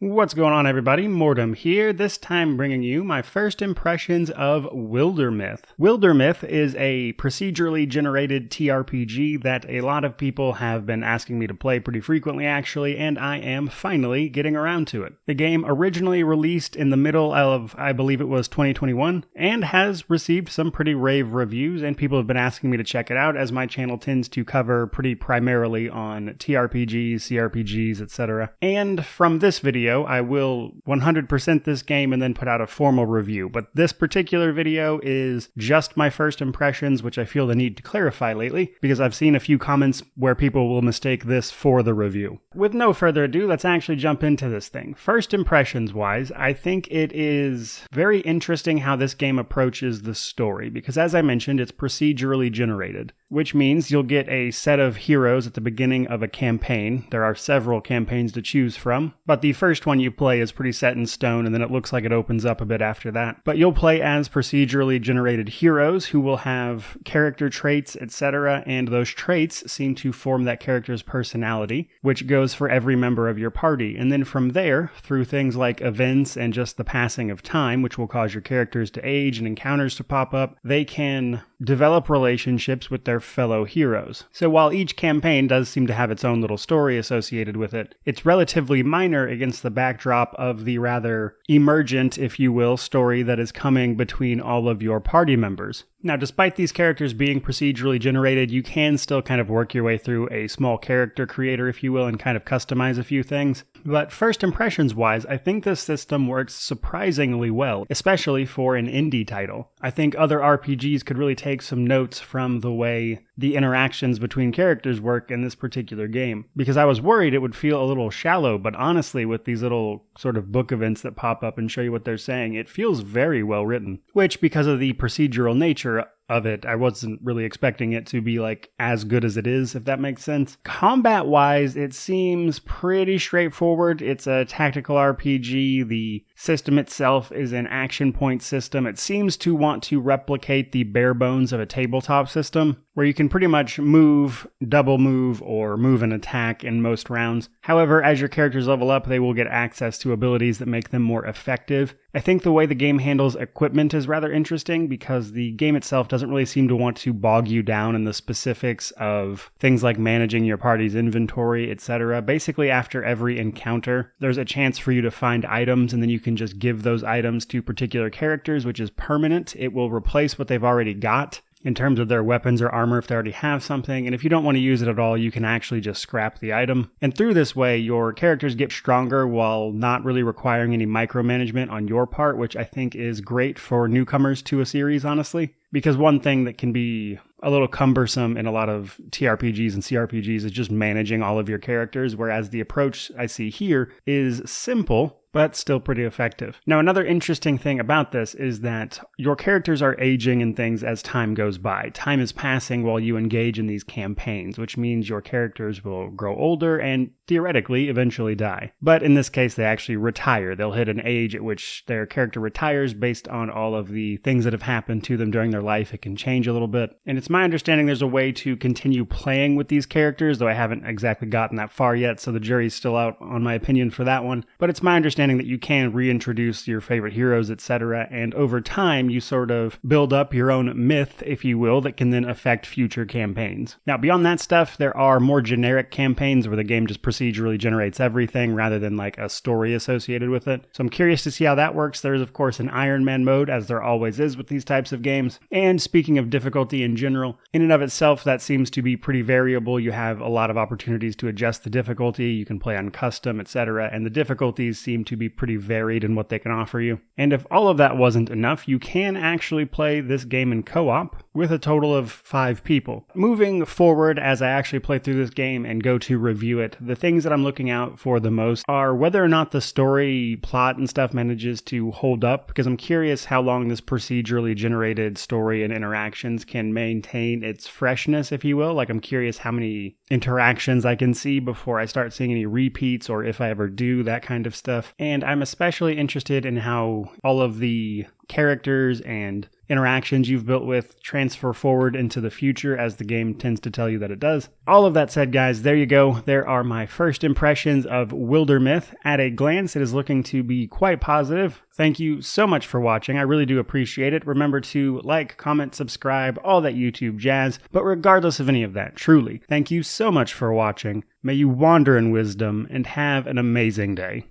What's going on, everybody? Mortem here, this time bringing you my first impressions of Wildermyth. Wildermyth is a procedurally generated tRPG that a lot of people have been asking me to play pretty frequently, actually, and I am finally getting around to it. The game originally released in the middle of, I believe it was 2021, and has received some pretty rave reviews, and people have been asking me to check it out, as my channel tends to cover pretty primarily on tRPGs, CRPGs, etc. And from this video, I will 100% this game and then put out a formal review, but this particular video is just my first impressions, which I feel the need to clarify lately, because I've seen a few comments where people will mistake this for the review. With no further ado, let's actually jump into this thing. First impressions wise, I think it is very interesting how this game approaches the story, because as I mentioned, it's procedurally generated, which means you'll get a set of heroes at the beginning of a campaign. There are several campaigns to choose from, but the first one you play is pretty set in stone, and then it looks like it opens up a bit after that. But you'll play as procedurally generated heroes who will have character traits, etc., and those traits seem to form that character's personality, which goes for every member of your party. And then from there, through things like events and just the passing of time, which will cause your characters to age and encounters to pop up, they can develop relationships with their fellow heroes. So while each campaign does seem to have its own little story associated with it, it's relatively minor against the backdrop of the rather emergent, if you will, story that is coming between all of your party members. Now, despite these characters being procedurally generated, you can still kind of work your way through a small character creator, if you will, and kind of customize a few things. But first impressions wise, I think this system works surprisingly well, especially for an indie title. I think other RPGs could really take some notes from the way the interactions between characters work in this particular game, because I was worried it would feel a little shallow, but honestly, with these little sort of book events that pop up and show you what they're saying, it feels very well written, which, because of the procedural nature of it, I wasn't really expecting it to be like as good as it is, if that makes sense. Combat wise, it seems pretty straightforward. It's a tactical RPG. The system itself is an action point system. It seems to want to replicate the bare bones of a tabletop system, where you can pretty much move, double move, or move and attack in most rounds. However, as your characters level up, they will get access to abilities that make them more effective. I think the way the game handles equipment is rather interesting, because the game itself doesn't really seem to want to bog you down in the specifics of things like managing your party's inventory, etc. Basically, after every encounter, there's a chance for you to find items, and then you can just give those items to particular characters, which is permanent. It will replace what they've already got in terms of their weapons or armor if they already have something, and if you don't want to use it at all, you can actually just scrap the item. And through this way, your characters get stronger while not really requiring any micromanagement on your part, which I think is great for newcomers to a series, honestly. Because one thing that can be a little cumbersome in a lot of tRPGs and CRPGs is just managing all of your characters, whereas the approach I see here is simple, but still pretty effective. Now, another interesting thing about this is that your characters are aging and things as time goes by. Time is passing while you engage in these campaigns, which means your characters will grow older and theoretically eventually die. But in this case, they actually retire. They'll hit an age at which their character retires based on all of the things that have happened to them during their life. It can change a little bit. And it's my understanding there's a way to continue playing with these characters, though I haven't exactly gotten that far yet, so the jury's still out on my opinion for that one. But it's my understanding that you can reintroduce your favorite heroes, etc., and over time you sort of build up your own myth, if you will, that can then affect future campaigns. Now, beyond that stuff, there are more generic campaigns where the game just procedurally generates everything rather than like a story associated with it. So I'm curious to see how that works. There is, of course, an Iron Man mode, as there always is with these types of games. And speaking of difficulty in general, in and of itself, that seems to be pretty variable. You have a lot of opportunities to adjust the difficulty. You can play on custom, etc., and the difficulties seem to be pretty varied in what they can offer you. And if all of that wasn't enough, you can actually play this game in co-op with a total of 5 people. Moving forward, as I actually play through this game and go to review it, the things that I'm looking out for the most are whether or not the story, plot, and stuff manages to hold up, because I'm curious how long this procedurally generated story and interactions can maintain its freshness, if you will. Like, I'm curious how many interactions I can see before I start seeing any repeats, or if I ever do, that kind of stuff. And I'm especially interested in how all of the characters and interactions you've built with transfer forward into the future, as the game tends to tell you that it does. All of that said, guys, there you go. There are my first impressions of Wildermyth. At a glance, it is looking to be quite positive. Thank you so much for watching. I really do appreciate it. Remember to like, comment, subscribe, all that YouTube jazz. But regardless of any of that, truly, thank you so much for watching. May you wander in wisdom and have an amazing day.